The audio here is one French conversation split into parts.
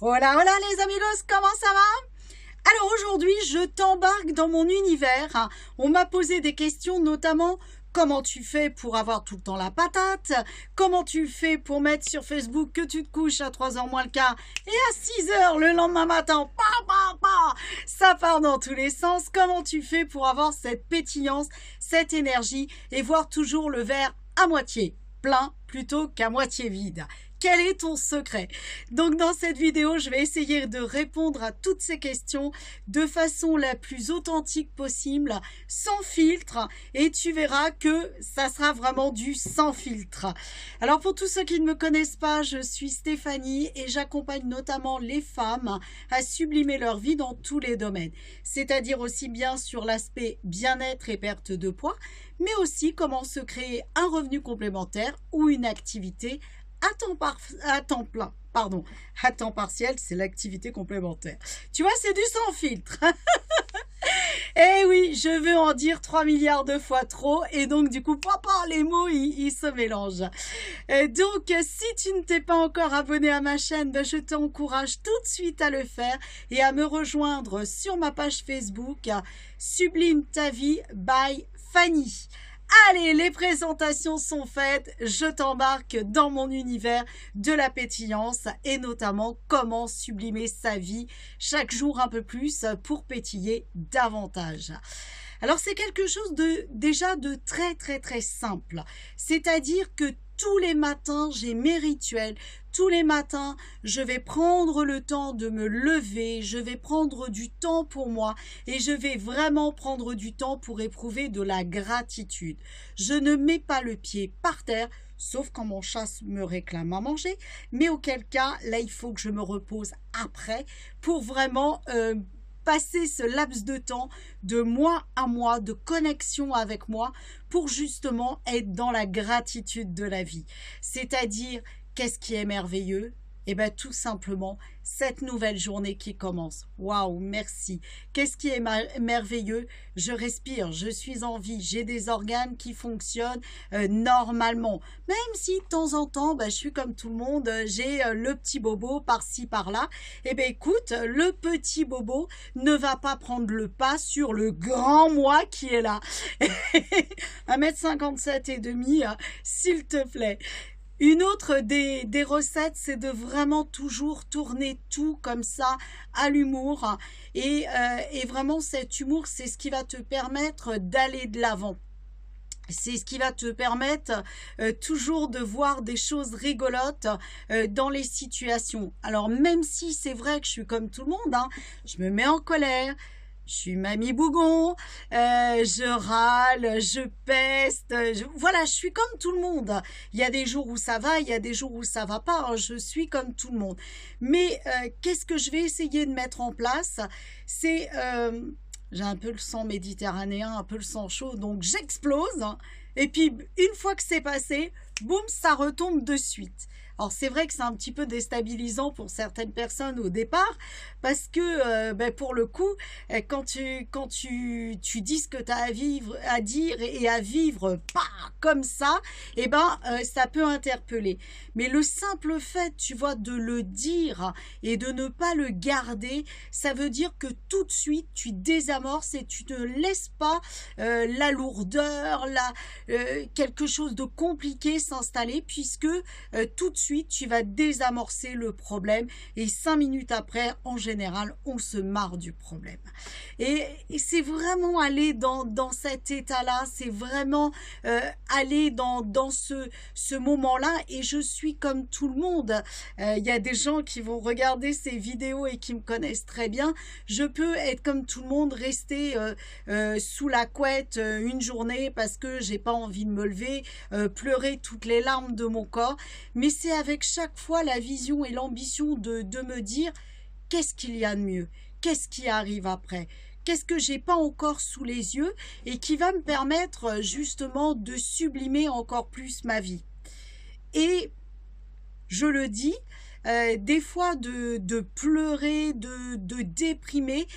Hola, hola les amigos, comment ça va? Alors aujourd'hui, je t'embarque dans mon univers. On m'a posé des questions, notamment comment tu fais pour avoir tout le temps la patate, comment tu fais pour mettre sur Facebook que tu te couches à 3h moins le quart et à 6h le lendemain matin, ça part dans tous les sens. Comment tu fais pour avoir cette pétillance, cette énergie et voir toujours le verre à moitié plein plutôt qu'à moitié vide? Quel est ton secret? Donc dans cette vidéo, je vais essayer de répondre à toutes ces questions de façon la plus authentique possible, sans filtre, et tu verras que ça sera vraiment du sans filtre. Alors pour tous ceux qui ne me connaissent pas, je suis Stéphanie et j'accompagne notamment les femmes à sublimer leur vie dans tous les domaines, c'est-à-dire aussi bien sur l'aspect bien-être et perte de poids, mais aussi comment se créer un revenu complémentaire ou une activité à temps plein, pardon, à temps partiel, c'est l'activité complémentaire. Tu vois, c'est du sans filtre. Eh oui, je veux en dire 3 milliards de fois trop, et donc du coup, les mots, ils se mélangent. Donc, si tu ne t'es pas encore abonné à ma chaîne, ben, je t'encourage tout de suite à le faire et à me rejoindre sur ma page Facebook, Sublime ta vie by Fanny. Allez, les présentations sont faites, je t'embarque dans mon univers de la pétillance et notamment comment sublimer sa vie chaque jour un peu plus pour pétiller davantage. Alors c'est quelque chose de déjà de très simple, c'est-à-dire que tous les matins, j'ai mes rituels. Tous les matins, je vais prendre le temps de me lever, je vais prendre du temps pour moi et je vais vraiment prendre du temps pour éprouver de la gratitude. Je ne mets pas le pied par terre, sauf quand mon chat me réclame à manger, mais auquel cas, là, il faut que je me repose après pour vraiment passer ce laps de temps de moi à moi, de connexion avec moi, pour justement être dans la gratitude de la vie. C'est-à-dire, qu'est-ce qui est merveilleux? Eh bien, tout simplement, cette nouvelle journée qui commence. Waouh, merci. Qu'est-ce qui est merveilleux? Je respire, je suis en vie, j'ai des organes qui fonctionnent normalement. Même si de temps en temps, je suis comme tout le monde, j'ai le petit bobo par-ci, par-là. Eh bien, écoute, le petit bobo ne va pas prendre le pas sur le grand moi qui est là. 1m57 et demi, s'il te plaît. Une autre des recettes, c'est de vraiment toujours tourner tout comme ça à l'humour. Et vraiment, cet humour, c'est ce qui va te permettre d'aller de l'avant. C'est ce qui va te permettre toujours de voir des choses rigolotes dans les situations. Alors, même si c'est vrai que je suis comme tout le monde, hein, je me mets en colère. Je suis mamie bougon, je râle, je peste, voilà, je suis comme tout le monde. Il y a des jours où ça va, il y a des jours où ça va pas, hein, je suis comme tout le monde. Mais qu'est-ce que je vais essayer de mettre en place? C'est, j'ai un peu le sang méditerranéen, un peu le sang chaud, donc j'explose. Hein, et puis, une fois que c'est passé, boum, ça retombe de suite. Alors c'est vrai que c'est un petit peu déstabilisant pour certaines personnes au départ parce que pour le coup quand tu dis ce que tu as à dire et à vivre comme ça, ça peut interpeller. Mais le simple fait, tu vois, de le dire et de ne pas le garder, ça veut dire que tout de suite tu désamorces et tu ne laisses pas la lourdeur, quelque chose de compliqué s'installer puisque tout de suite tu vas désamorcer le problème et 5 minutes après, en général, on se marre du problème. Et c'est vraiment aller dans cet état-là, c'est vraiment aller dans ce moment-là. Et je suis comme tout le monde. Il y a des gens qui vont regarder ces vidéos et qui me connaissent très bien. Je peux être comme tout le monde, rester sous la couette une journée parce que j'ai pas envie de me lever, pleurer toutes les larmes de mon corps. Mais c'est avec chaque fois la vision et l'ambition de me dire qu'est-ce qu'il y a de mieux, qu'est-ce qui arrive après, qu'est-ce que j'ai pas encore sous les yeux et qui va me permettre justement de sublimer encore plus ma vie. Et je le dis, des fois de pleurer, de déprimer,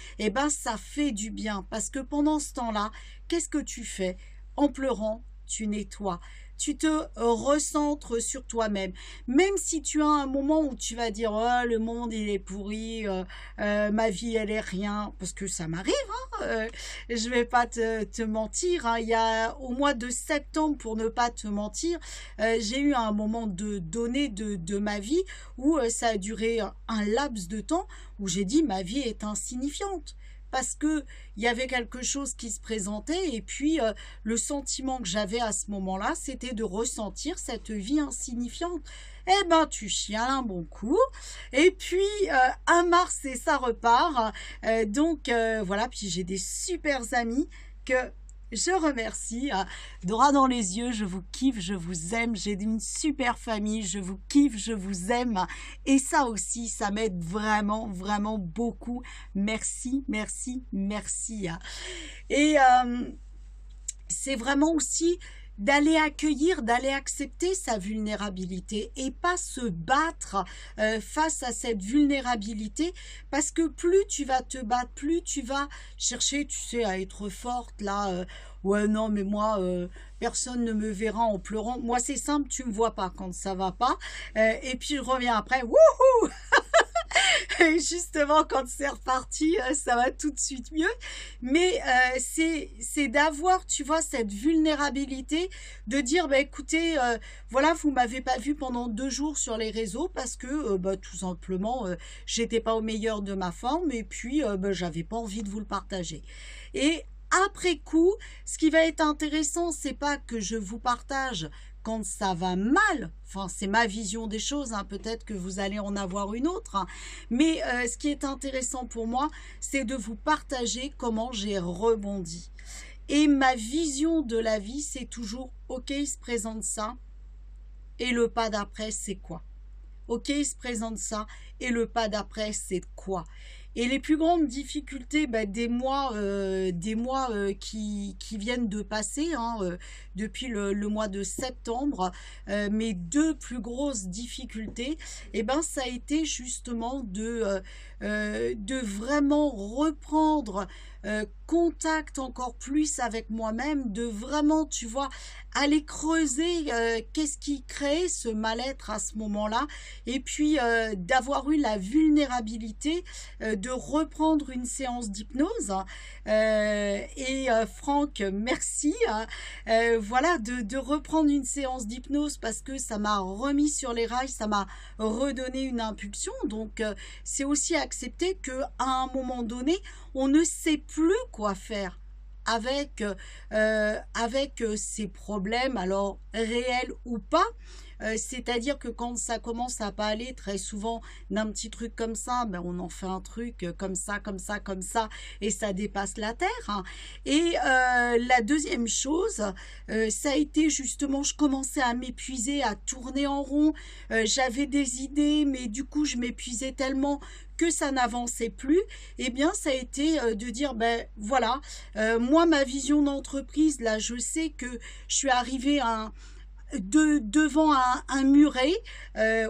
ça fait du bien parce que pendant ce temps-là, qu'est-ce que tu fais? En pleurant, tu nettoies. tu te recentres sur toi-même. Même si tu as un moment où tu vas dire oh, le monde il est pourri, ma vie elle est rien, parce que ça m'arrive, hein, je vais pas te mentir, hein, il y a au mois de septembre, pour ne pas te mentir, j'ai eu un moment donné de ma vie où ça a duré un laps de temps où j'ai dit ma vie est insignifiante. Parce que il y avait quelque chose qui se présentait et puis le sentiment que j'avais à ce moment-là, c'était de ressentir cette vie insignifiante. Eh ben, tu chiales un bon coup. Et puis, 1 mars et ça repart. Donc, voilà, puis j'ai des super amis que je remercie. Droit dans les yeux, je vous kiffe, je vous aime. J'ai une super famille, je vous kiffe, je vous aime. Et ça aussi, ça m'aide vraiment, vraiment beaucoup. Merci, merci, merci. Et c'est vraiment aussi d'aller accueillir, d'aller accepter sa vulnérabilité et pas se battre face à cette vulnérabilité, parce que plus tu vas te battre, plus tu vas chercher, tu sais, à être forte là, ouais non mais moi personne ne me verra en pleurant, moi c'est simple, tu me vois pas quand ça va pas, et puis je reviens après, wouhou. Et justement, quand c'est reparti, ça va tout de suite mieux. Mais c'est d'avoir, tu vois, cette vulnérabilité, de dire, bah, écoutez, voilà, vous m'avez pas vu pendant 2 jours sur les réseaux parce que, bah, tout simplement, j'étais pas au meilleur de ma forme et puis, bah, j'avais pas envie de vous le partager. Et après coup, ce qui va être intéressant, c'est pas que je vous partage quand ça va mal, enfin c'est ma vision des choses, hein, peut-être que vous allez en avoir une autre, hein. Mais ce qui est intéressant pour moi, c'est de vous partager comment j'ai rebondi. Et ma vision de la vie, c'est toujours, ok, il se présente ça, et le pas d'après, c'est quoi? Ok, il se présente ça, et le pas d'après, c'est quoi? Et les plus grandes difficultés, bah, des mois qui viennent de passer, hein, depuis le mois de septembre, mes 2 plus grosses difficultés, eh ben, ça a été justement de vraiment reprendre contact encore plus avec moi-même, de vraiment, tu vois, aller creuser qu'est-ce qui crée ce mal-être à ce moment-là, et puis d'avoir eu la vulnérabilité de reprendre une séance d'hypnose. Et Franck, merci. Voilà, de reprendre une séance d'hypnose parce que ça m'a remis sur les rails, ça m'a redonné une impulsion. Donc, c'est aussi accepter qu'à un moment donné, on ne sait plus quoi faire avec ces problèmes, alors réels ou pas. C'est-à-dire que quand ça commence à pas aller, très souvent d'un petit truc comme ça, ben on en fait un truc comme ça, comme ça, comme ça, et ça dépasse la terre, hein. Et la deuxième chose, ça a été justement, je commençais à m'épuiser, à tourner en rond, j'avais des idées, mais du coup je m'épuisais tellement que ça n'avançait plus. Eh bien ça a été de dire, ben voilà, moi ma vision d'entreprise, là je sais que je suis arrivée à devant un muret.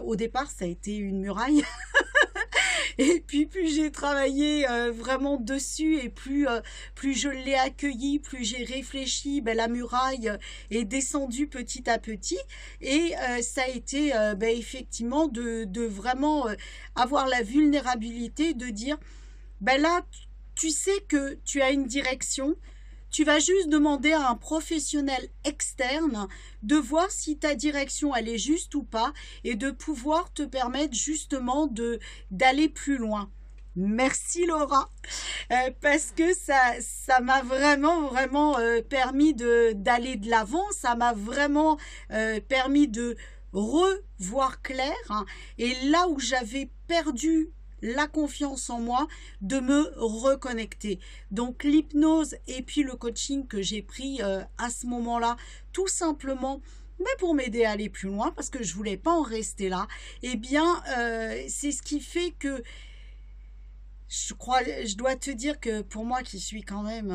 Au départ, ça a été une muraille. Et puis, plus j'ai travaillé vraiment dessus et plus je l'ai accueilli, plus j'ai réfléchi, ben, la muraille est descendue petit à petit. Et ça a été ben, effectivement de vraiment avoir la vulnérabilité de dire, ben là, tu sais que tu as une direction. Tu vas juste demander à un professionnel externe de voir si ta direction elle est juste ou pas et de pouvoir te permettre justement d'aller plus loin. Merci Laura, parce que ça m'a vraiment permis d'aller de l'avant, ça m'a vraiment permis de revoir clair, hein, et là où j'avais perdu la confiance en moi, de me reconnecter. Donc l'hypnose et puis le coaching que j'ai pris à ce moment-là, tout simplement, mais pour m'aider à aller plus loin, parce que je voulais pas en rester là, eh bien c'est ce qui fait que je dois te dire que pour moi qui suis quand même,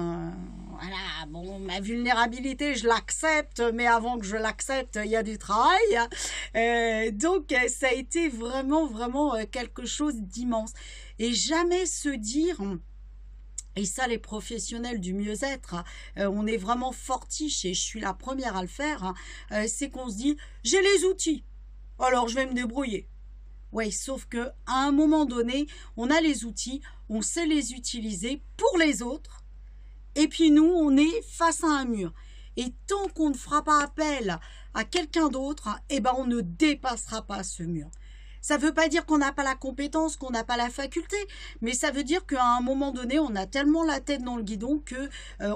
voilà, bon, ma vulnérabilité, je l'accepte, mais avant que je l'accepte, il y a du travail. Donc, ça a été vraiment quelque chose d'immense. Et jamais se dire, Et ça, les professionnels du mieux-être, on est vraiment fortiches et je suis la première à le faire, c'est qu'on se dit, j'ai les outils, alors je vais me débrouiller. Oui, sauf que à un moment donné, on a les outils, on sait les utiliser pour les autres, et puis nous, on est face à un mur. Et tant qu'on ne fera pas appel à quelqu'un d'autre, eh ben on ne dépassera pas ce mur. Ça ne veut pas dire qu'on n'a pas la compétence, qu'on n'a pas la faculté, mais ça veut dire qu'à un moment donné, on a tellement la tête dans le guidon que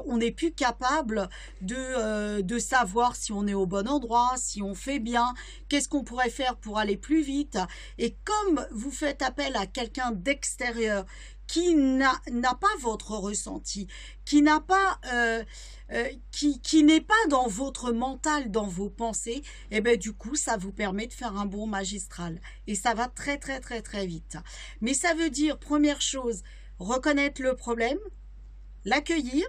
on n'est plus capable de savoir si on est au bon endroit, si on fait bien, qu'est-ce qu'on pourrait faire pour aller plus vite. Et comme vous faites appel à quelqu'un d'extérieur qui n'a pas votre ressenti, qui n'a pas qui n'est pas dans votre mental, dans vos pensées, et bien du coup ça vous permet de faire un bon magistral et ça va très très très très vite. Mais ça veut dire, première chose, reconnaître le problème, l'accueillir,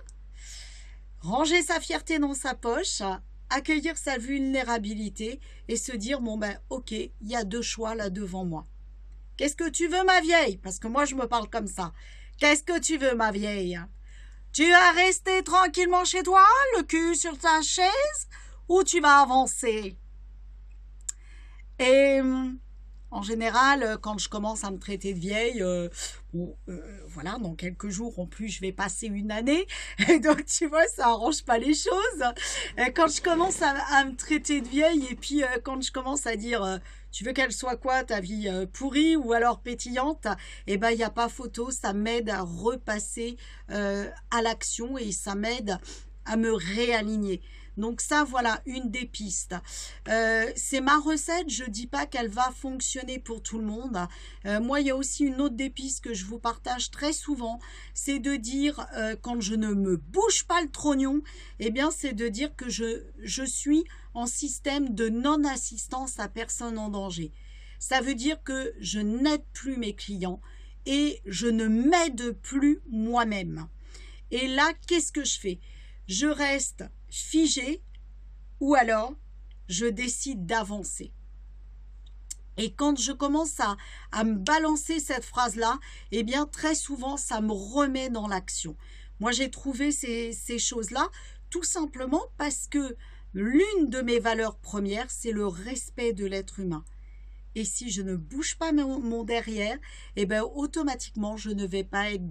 ranger sa fierté dans sa poche, accueillir sa vulnérabilité et se dire bon ben ok, il y a deux choix là devant moi. Qu'est-ce que tu veux, ma vieille? Parce que moi, je me parle comme ça. Qu'est-ce que tu veux, ma vieille? Tu vas rester tranquillement chez toi, le cul sur ta chaise, ou tu vas avancer? Et en général, quand je commence à me traiter de vieille, voilà, dans quelques jours, en plus, je vais passer une année. Et donc, tu vois, ça arrange pas les choses. Quand je commence à me traiter de vieille, et puis quand je commence à dire... tu veux qu'elle soit quoi, ta vie pourrie ou alors pétillante? Eh ben, il n'y a pas photo, ça m'aide à repasser à l'action et ça m'aide à me réaligner. Donc ça, voilà, une des pistes. C'est ma recette, je ne dis pas qu'elle va fonctionner pour tout le monde. Moi, il y a aussi une autre des pistes que je vous partage très souvent, c'est de dire, quand je ne me bouge pas le trognon, eh bien, c'est de dire que je suis en système de non-assistance à personne en danger. Ça veut dire que je n'aide plus mes clients et je ne m'aide plus moi-même. Et là, qu'est-ce que je fais? Je reste figée ou alors je décide d'avancer. Et quand je commence à me balancer cette phrase-là, eh bien très souvent ça me remet dans l'action. Moi j'ai trouvé ces choses-là tout simplement parce que l'une de mes valeurs premières, c'est le respect de l'être humain. Et si je ne bouge pas mon derrière, eh bien automatiquement je ne vais pas être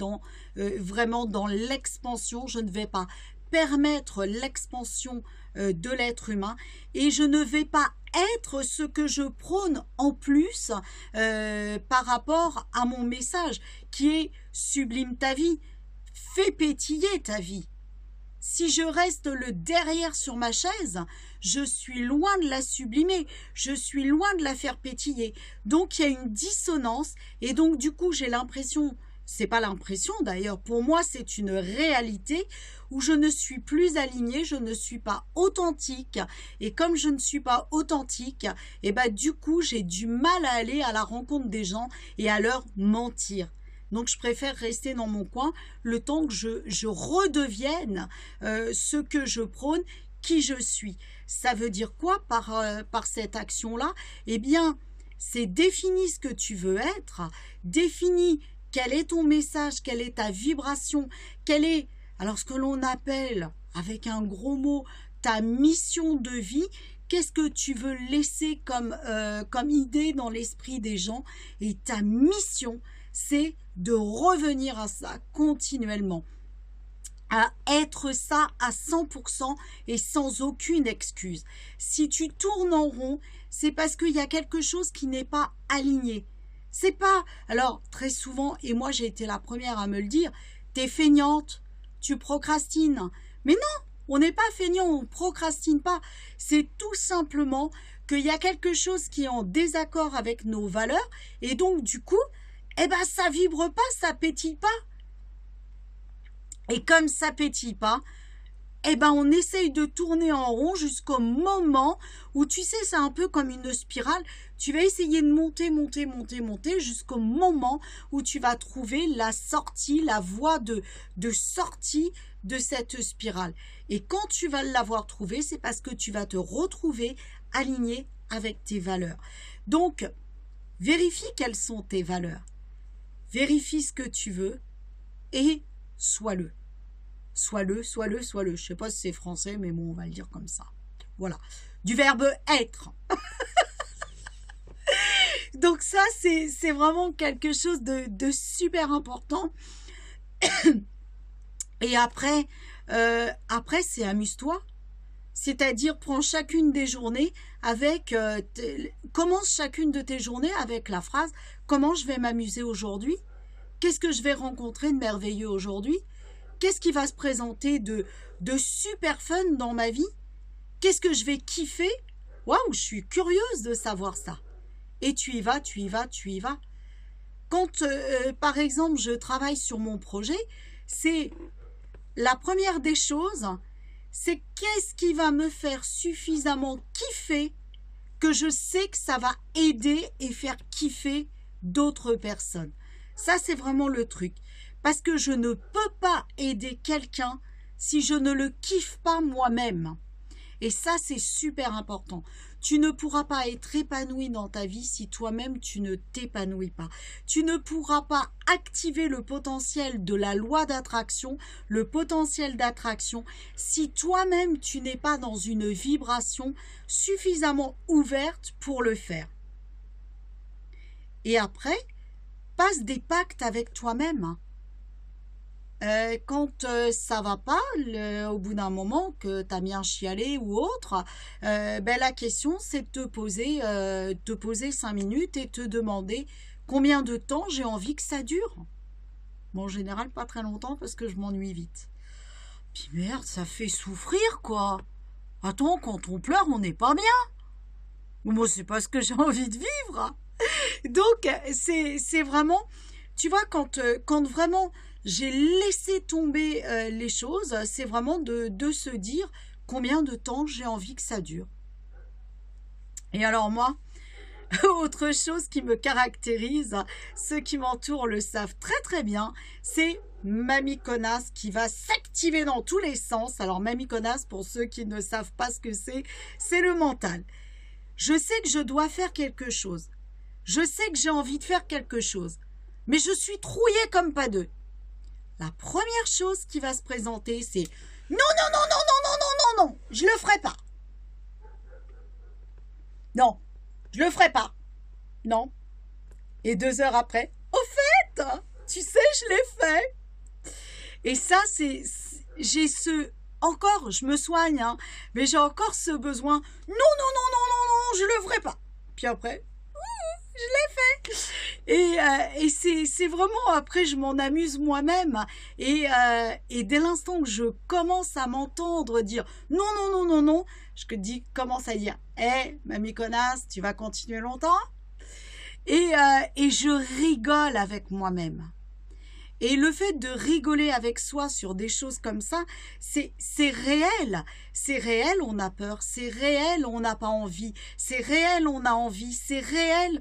vraiment dans l'expansion, je ne vais pas permettre l'expansion de l'être humain et je ne vais pas être ce que je prône en plus par rapport à mon message qui est sublime ta vie, fais pétiller ta vie. Si je reste le derrière sur ma chaise, je suis loin de la sublimer, je suis loin de la faire pétiller. Donc il y a une dissonance et donc du coup j'ai l'impression, c'est pas l'impression d'ailleurs, pour moi c'est une réalité où je ne suis plus alignée, je ne suis pas authentique et comme je ne suis pas authentique, et ben du coup j'ai du mal à aller à la rencontre des gens et à leur mentir. Donc, je préfère rester dans mon coin le temps que je redevienne ce que je prône, qui je suis. Ça veut dire quoi par cette action-là? Eh bien, c'est définis ce que tu veux être, définis quel est ton message, quelle est ta vibration, quelle est, alors ce que l'on appelle, avec un gros mot, ta mission de vie. Qu'est-ce que tu veux laisser comme idée dans l'esprit des gens? Et ta mission, c'est de revenir à ça continuellement, à être ça à 100% et sans aucune excuse. Si tu tournes en rond, c'est parce qu'il y a quelque chose qui n'est pas aligné. C'est pas... Alors, très souvent, et moi j'ai été la première à me le dire, t'es feignante, tu procrastines. Mais non, on n'est pas feignant, on ne procrastine pas. C'est tout simplement qu'il y a quelque chose qui est en désaccord avec nos valeurs et donc du coup, eh ben ça vibre pas, ça pétille pas. Et comme ça pétille pas, eh ben on essaye de tourner en rond jusqu'au moment où, tu sais, c'est un peu comme une spirale. Tu vas essayer de monter, monter, monter, monter jusqu'au moment où tu vas trouver la sortie, la voie de sortie de cette spirale. Et quand tu vas l'avoir trouvée, c'est parce que tu vas te retrouver aligné avec tes valeurs. Donc, vérifie quelles sont tes valeurs. Vérifie ce que tu veux et sois-le. Sois-le, sois-le, sois-le. Je sais pas si c'est français, mais bon, on va le dire comme ça. Voilà. Du verbe être. Donc ça, c'est vraiment quelque chose de super important. Et après c'est amuse-toi. C'est-à-dire, prends chacune des journées avec... commence chacune de tes journées avec la phrase « Comment je vais m'amuser aujourd'hui ? Qu'est-ce que je vais rencontrer de merveilleux aujourd'hui ? Qu'est-ce qui va se présenter de super fun dans ma vie ? Qu'est-ce que je vais kiffer ? Waouh, je suis curieuse de savoir ça. » Et tu y vas, tu y vas, tu y vas. Quand, par exemple, je travaille sur mon projet, c'est la première des choses, c'est qu'est-ce qui va me faire suffisamment kiffer que je sais que ça va aider et faire kiffer d'autres personnes. Ça, c'est vraiment le truc. Parce que je ne peux pas aider quelqu'un si je ne le kiffe pas moi-même. Et ça, c'est super important. Tu ne pourras pas être épanoui dans ta vie si toi-même tu ne t'épanouis pas. Tu ne pourras pas activer le potentiel de la loi d'attraction, le potentiel d'attraction, si toi-même tu n'es pas dans une vibration suffisamment ouverte pour le faire. Et après, passe des pactes avec toi-même. Quand ça va pas, au bout d'un moment que tu as bien chialé ou autre, la question c'est de te poser 5 minutes et te demander combien de temps j'ai envie que ça dure. Bon, en général, pas très longtemps parce que je m'ennuie vite. Puis merde, ça fait souffrir quoi. Attends, quand on pleure, on n'est pas bien. Moi, c'est pas ce que j'ai envie de vivre. Donc, c'est vraiment, tu vois, quand vraiment j'ai laissé tomber les choses, c'est vraiment de se dire combien de temps j'ai envie que ça dure. Et alors moi, autre chose qui me caractérise, ceux qui m'entourent le savent très très bien, c'est Mamie Connasse qui va s'activer dans tous les sens. Alors Mamie Connasse, pour ceux qui ne savent pas ce que c'est le mental. Je sais que je dois faire quelque chose. Je sais que j'ai envie de faire quelque chose. Mais je suis trouillée comme pas deux. La première chose qui va se présenter, c'est « Non, non, non, non, non, non, non, non, non, je le ferai pas. Non, je le ferai pas. Non. » Et 2 heures après, « Au fait, tu sais, je l'ai fait. » Et ça, j'ai encore, je me soigne, hein, mais j'ai encore ce besoin « Non, non, non, non, non, non, je le ferai pas. » Puis après, je l'ai fait. Et c'est vraiment, après, je m'en amuse moi-même. Et dès l'instant que je commence à m'entendre dire non, non, non, non, non, je commence à dire hé, Mamie Connasse, tu vas continuer longtemps. Et je rigole avec moi-même. Et le fait de rigoler avec soi sur des choses comme ça, c'est réel. C'est réel, on a peur. C'est réel, on n'a pas envie. C'est réel, on a envie. C'est réel,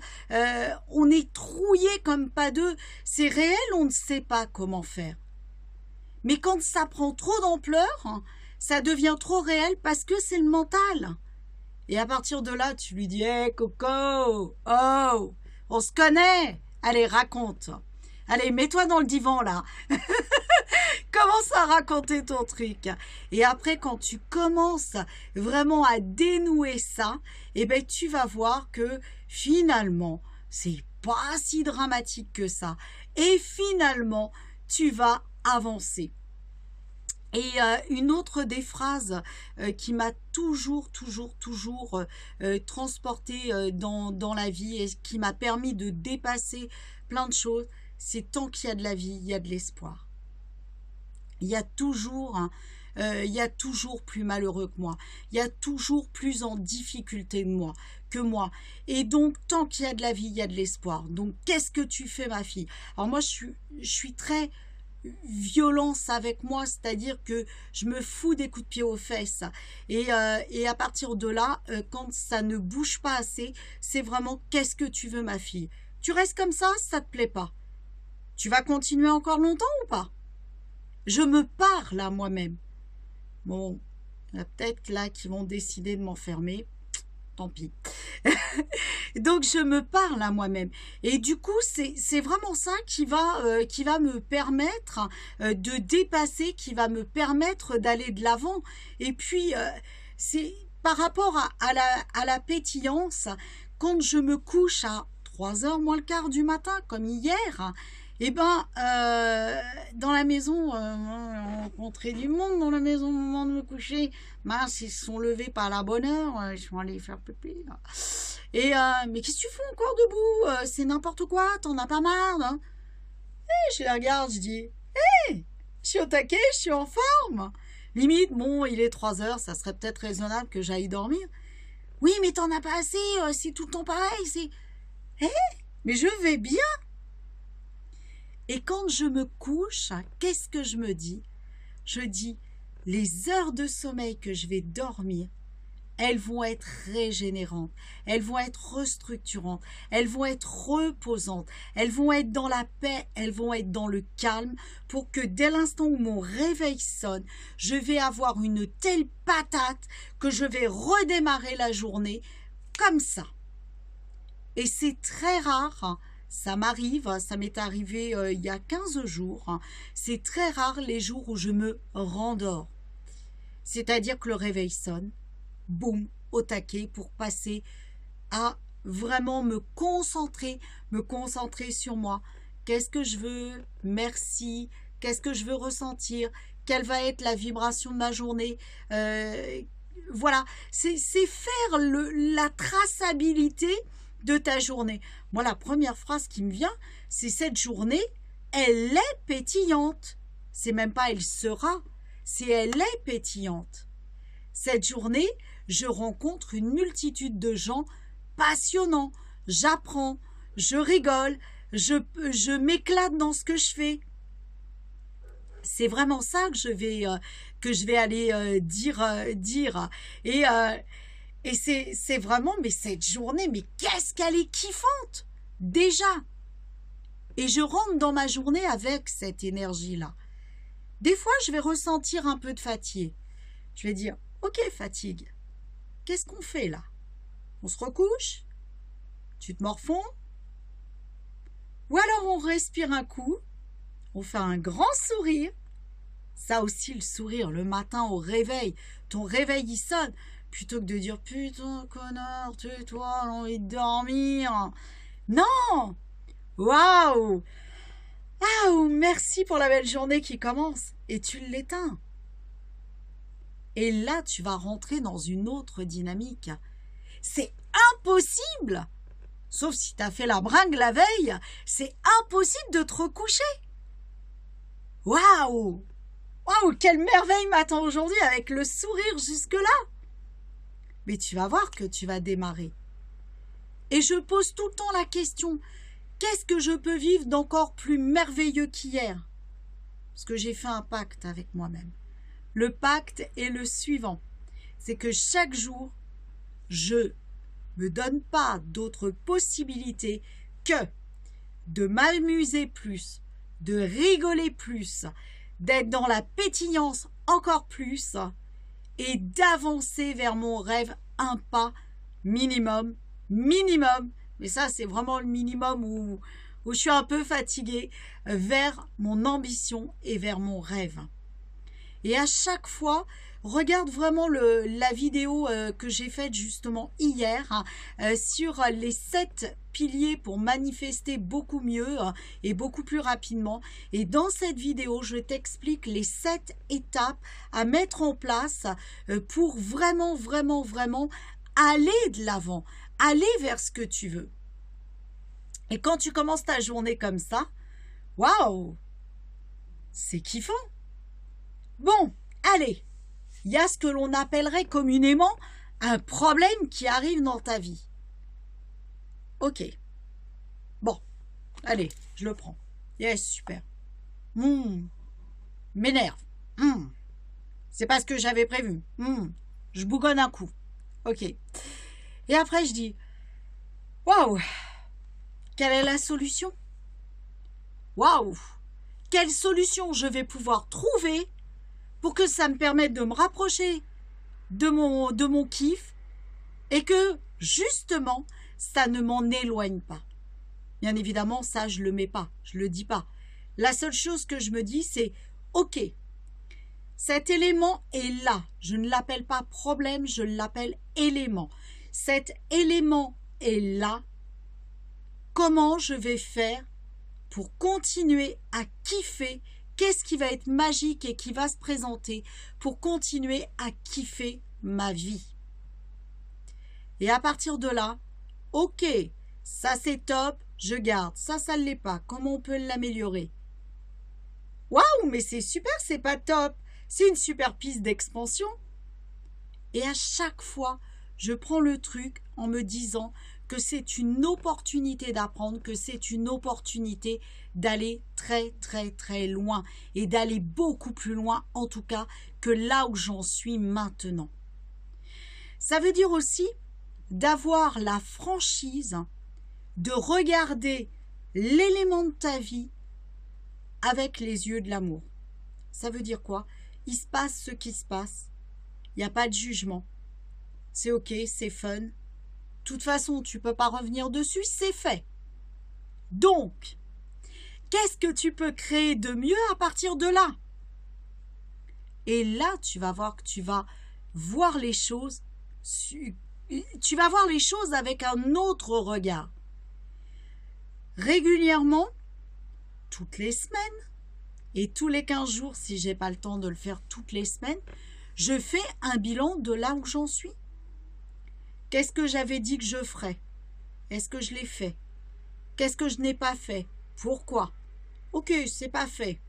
on est trouillé comme pas deux. C'est réel, on ne sait pas comment faire. Mais quand ça prend trop d'ampleur, ça devient trop réel parce que c'est le mental. Et à partir de là, tu lui dis « Hé, Coco, oh, on se connaît. Allez, raconte. » Allez, mets-toi dans le divan, là. Commence à raconter ton truc. Et après, quand tu commences vraiment à dénouer ça, eh ben, tu vas voir que finalement, c'est pas si dramatique que ça. Et finalement, tu vas avancer. Et une autre des phrases qui m'a toujours transportée dans la vie et qui m'a permis de dépasser plein de choses, c'est tant qu'il y a de la vie, il y a de l'espoir. Il y a toujours plus malheureux que moi. Il y a toujours plus en difficulté que moi. Et donc, tant qu'il y a de la vie, il y a de l'espoir. Donc, qu'est-ce que tu fais, ma fille? Alors moi, je suis très violence avec moi, c'est-à-dire que je me fous des coups de pied aux fesses. Et à partir de là, quand ça ne bouge pas assez, c'est vraiment qu'est-ce que tu veux, ma fille? Tu restes comme ça te plaît pas? Tu vas continuer encore longtemps ou pas? Je me parle à moi-même. Bon, il y en a peut-être là qui vont décider de m'enfermer. tant pis. Donc je me parle à moi-même. Et du coup, c'est vraiment ça qui va me permettre de dépasser, qui va me permettre d'aller de l'avant. Et puis, c'est par rapport à la pétillance, quand je me couche à 3h moins le quart du matin, comme hier, eh ben, dans la maison, on rencontrait du monde dans la maison au moment de me coucher. Mince, ils se sont levés pas à la bonne heure, ils sont allés faire pipi. Et mais qu'est-ce que tu fais encore debout? C'est n'importe quoi, t'en as pas marre, hein? Et je les regarde, je dis, hé, je suis au taquet, je suis en forme. Limite, bon, il est 3h, ça serait peut-être raisonnable que j'aille dormir. Oui, mais t'en as pas assez, c'est tout le temps pareil, c'est... Hé, mais je vais bien. Et quand je me couche, qu'est-ce que je me dis? Je dis, les heures de sommeil que je vais dormir, elles vont être régénérantes, elles vont être restructurantes, elles vont être reposantes, elles vont être dans la paix, elles vont être dans le calme, pour que dès l'instant où mon réveil sonne, je vais avoir une telle patate que je vais redémarrer la journée comme ça. Et c'est très rare. Ça m'arrive, ça m'est arrivé il y a 15 jours. C'est très rare les jours où je me rendors. C'est-à-dire que le réveil sonne, boum, au taquet pour passer à vraiment me concentrer sur moi. Qu'est-ce que je veux? Merci. Qu'est-ce que je veux ressentir? Quelle va être la vibration de ma journée? Voilà, c'est faire la traçabilité de ta journée. Moi, la première phrase qui me vient, c'est cette journée, elle est pétillante. C'est même pas elle sera, c'est elle est pétillante. Cette journée, je rencontre une multitude de gens passionnants. J'apprends, je rigole, je m'éclate dans ce que je fais. C'est vraiment ça que je vais aller dire. Et c'est vraiment, mais cette journée, mais qu'est-ce qu'elle est kiffante, déjà. Et je rentre dans ma journée avec cette énergie-là. Des fois, je vais ressentir un peu de fatigue. Je vais dire, ok, fatigue, qu'est-ce qu'on fait là? On se recouche? Tu te morfonds? Ou alors on respire un coup, on fait un grand sourire. Ça aussi, le sourire, le matin au réveil, ton réveil il sonne. Plutôt que de dire « Putain, connard, tais-toi, j'ai envie de dormir !» Non! Waouh! Waouh! Merci pour la belle journée qui commence. Et tu l'éteins. Et là, tu vas rentrer dans une autre dynamique. C'est impossible! Sauf si tu as fait la bringue la veille, c'est impossible de te recoucher. Waouh! Waouh! Quelle merveille m'attend aujourd'hui avec le sourire jusque-là! Mais tu vas voir que tu vas démarrer. Et je pose tout le temps la question, qu'est-ce que je peux vivre d'encore plus merveilleux qu'hier? Parce que j'ai fait un pacte avec moi-même. Le pacte est le suivant, c'est que chaque jour, je me donne pas d'autre possibilité que de m'amuser plus, de rigoler plus, d'être dans la pétillance encore plus, et d'avancer vers mon rêve un pas minimum, mais ça c'est vraiment le minimum où je suis un peu fatiguée, vers mon ambition et vers mon rêve. Et à chaque fois, regarde vraiment la vidéo que j'ai faite justement hier sur les 7 piliers pour manifester beaucoup mieux et beaucoup plus rapidement. Et dans cette vidéo, je t'explique les 7 étapes à mettre en place pour vraiment aller de l'avant, aller vers ce que tu veux. Et quand tu commences ta journée comme ça, waouh, c'est kiffant. Bon, allez, il y a ce que l'on appellerait communément un problème qui arrive dans ta vie. Ok. Bon, allez, je le prends. Yes, super. M'énerve. C'est pas ce que j'avais prévu. Je bougonne un coup. Ok. Et après, je dis, waouh, quelle est la solution? Waouh, quelle solution je vais pouvoir trouver pour que ça me permette de me rapprocher de mon kiff et que justement, ça ne m'en éloigne pas. Bien évidemment, ça, je ne le mets pas, je ne le dis pas. La seule chose que je me dis, c'est « Ok, cet élément est là. Je ne l'appelle pas problème, je l'appelle élément. Cet élément est là. Comment je vais faire pour continuer à kiffer? Qu'est-ce qui va être magique et qui va se présenter pour continuer à kiffer ma vie? Et à partir de là, ok, ça c'est top, je garde. Ça ne l'est pas. Comment on peut l'améliorer? Waouh, mais c'est super, c'est pas top. C'est une super piste d'expansion. Et à chaque fois, je prends le truc en me disant que c'est une opportunité d'apprendre, que c'est une opportunité d'aller très très très loin et d'aller beaucoup plus loin en tout cas que là où j'en suis maintenant. Ça veut dire aussi d'avoir la franchise de regarder l'élément de ta vie avec les yeux de l'amour. Ça veut dire quoi? Il se passe ce qui se passe. Il n'y a pas de jugement. C'est ok, c'est fun. De toute façon, tu ne peux pas revenir dessus, c'est fait. Donc, qu'est-ce que tu peux créer de mieux à partir de là? Et là, tu vas voir que tu vas voir les choses, tu vas voir les choses avec un autre regard. Régulièrement, toutes les semaines, et tous les 15 jours, si je n'ai pas le temps de le faire toutes les semaines, je fais un bilan de là où j'en suis. Qu'est-ce que j'avais dit que je ferais? Est-ce que je l'ai fait? Qu'est-ce que je n'ai pas fait? Pourquoi? Ok, c'est pas fait.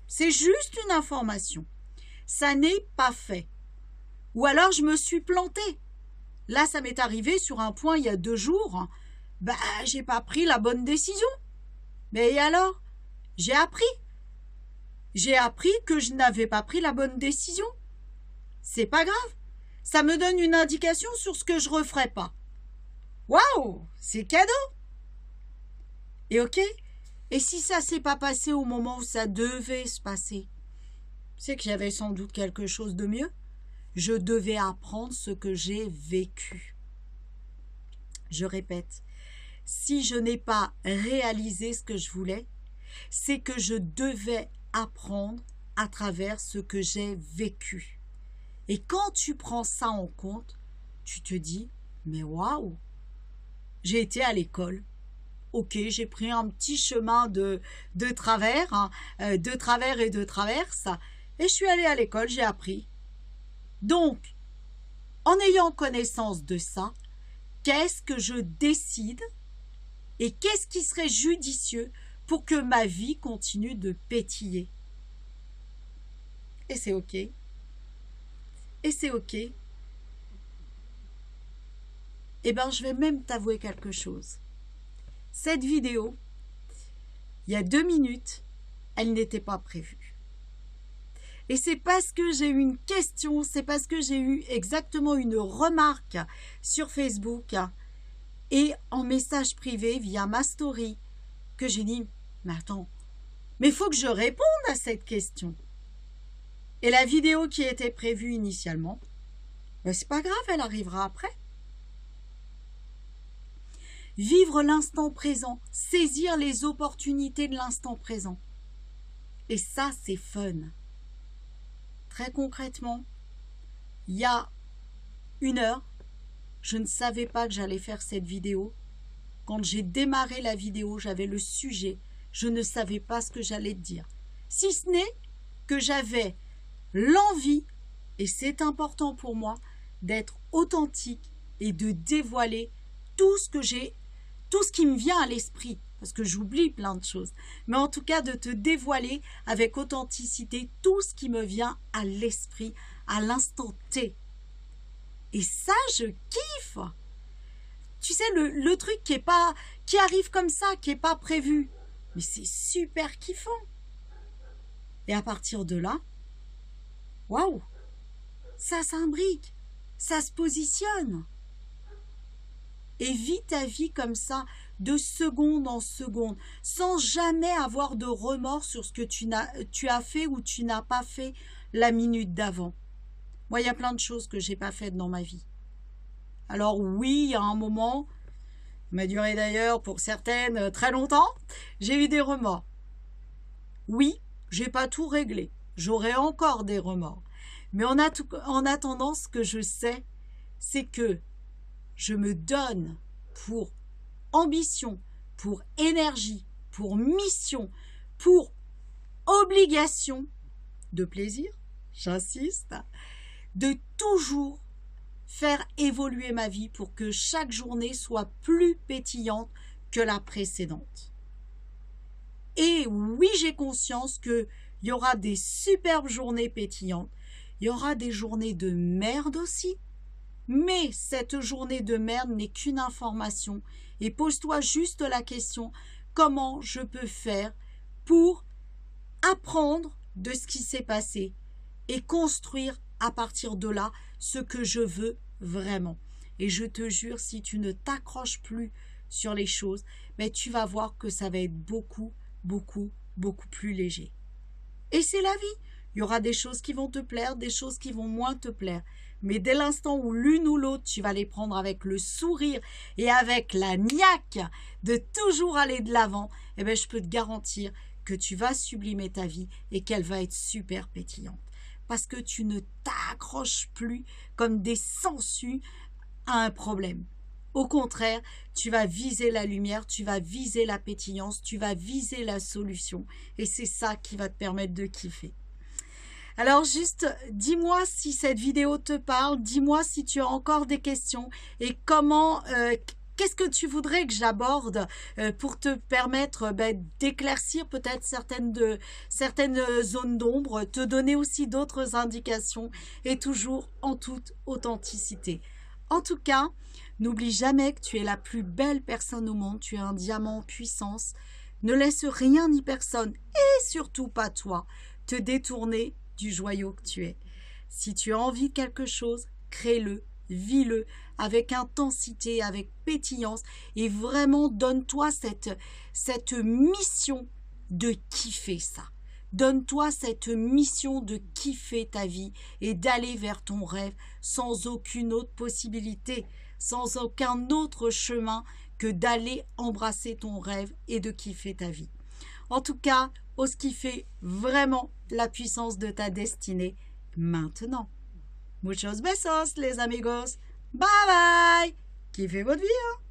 C'est juste une information. Ça n'est pas fait. Ou alors je me suis plantée. Là, ça m'est arrivé sur un point il y a 2 jours. J'ai pas pris la bonne décision. Mais et alors? J'ai appris. J'ai appris que je n'avais pas pris la bonne décision. C'est pas grave. Ça me donne une indication sur ce que je ne referai pas. Waouh, c'est cadeau. Et ok, et si ça ne s'est pas passé au moment où ça devait se passer, c'est que j'avais sans doute quelque chose de mieux. Je devais apprendre ce que j'ai vécu. Je répète, si je n'ai pas réalisé ce que je voulais, c'est que je devais apprendre à travers ce que j'ai vécu. Et quand tu prends ça en compte, tu te dis, mais waouh, j'ai été à l'école. Ok, j'ai pris un petit chemin de travers, de travers et de traverse, et je suis allée à l'école, j'ai appris. Donc, en ayant connaissance de ça, qu'est-ce que je décide et qu'est-ce qui serait judicieux pour que ma vie continue de pétiller? Et c'est ok. Et c'est ok. Eh bien, je vais même t'avouer quelque chose. Cette vidéo, il y a 2 minutes, elle n'était pas prévue. Et c'est parce que j'ai eu une question, c'est parce que j'ai eu exactement une remarque sur Facebook et en message privé via ma story que j'ai dit, mais attends, mais il faut que je réponde à cette question. Et la vidéo qui était prévue initialement, c'est pas grave, elle arrivera après. Vivre l'instant présent, saisir les opportunités de l'instant présent. Et ça, c'est fun. Très concrètement, il y a 1 heure, je ne savais pas que j'allais faire cette vidéo. Quand j'ai démarré la vidéo, j'avais le sujet, je ne savais pas ce que j'allais te dire. Si ce n'est que j'avais l'envie, et c'est important pour moi, d'être authentique et de dévoiler tout ce qui me vient à l'esprit, parce que j'oublie plein de choses, mais en tout cas de te dévoiler avec authenticité tout ce qui me vient à l'esprit, à l'instant T. Et ça, je kiffe. Tu sais, le truc qui arrive comme ça, qui n'est pas prévu, mais c'est super kiffant. Et à partir de là, waouh, ça s'imbrique, ça se positionne. Et vis ta vie comme ça, de seconde en seconde, sans jamais avoir de remords sur ce que tu as fait ou tu n'as pas fait la minute d'avant. Moi, il y a plein de choses que je n'ai pas faites dans ma vie. Alors oui, il y a un moment, m'a duré d'ailleurs pour certaines très longtemps, j'ai eu des remords. Oui, j'ai pas tout réglé. J'aurai encore des remords. Mais en attendant, ce que je sais, c'est que je me donne pour ambition, pour énergie, pour mission, pour obligation de plaisir, j'insiste, de toujours faire évoluer ma vie pour que chaque journée soit plus pétillante que la précédente. Et oui, j'ai conscience qu'il y aura des superbes journées pétillantes, il y aura des journées de merde aussi, mais cette journée de merde n'est qu'une information. Et pose-toi juste la question, comment je peux faire pour apprendre de ce qui s'est passé et construire à partir de là ce que je veux vraiment. Et je te jure, si tu ne t'accroches plus sur les choses, mais tu vas voir que ça va être beaucoup plus léger. Et c'est la vie. Il y aura des choses qui vont te plaire, des choses qui vont moins te plaire. Mais dès l'instant où l'une ou l'autre, tu vas les prendre avec le sourire et avec la niaque de toujours aller de l'avant, eh bien, je peux te garantir que tu vas sublimer ta vie et qu'elle va être super pétillante. Parce que tu ne t'accroches plus comme des sangsues à un problème. Au contraire, tu vas viser la lumière, tu vas viser la pétillance, tu vas viser la solution. Et c'est ça qui va te permettre de kiffer. Alors juste, dis-moi si cette vidéo te parle, dis-moi si tu as encore des questions et comment, qu'est-ce que tu voudrais que j'aborde pour te permettre d'éclaircir peut-être certaines zones d'ombre, te donner aussi d'autres indications et toujours en toute authenticité. En tout cas, n'oublie jamais que tu es la plus belle personne au monde, tu es un diamant en puissance. Ne laisse rien ni personne, et surtout pas toi, te détourner du joyau que tu es. Si tu as envie de quelque chose, crée-le, vis-le avec intensité, avec pétillance, et vraiment donne-toi cette mission de kiffer ça. Donne-toi cette mission de kiffer ta vie et d'aller vers ton rêve sans aucune autre possibilité, sans aucun autre chemin que d'aller embrasser ton rêve et de kiffer ta vie. En tout cas, ose kiffer vraiment la puissance de ta destinée maintenant. Muchos besos, les amigos. Bye bye. Kiffez votre vie, hein.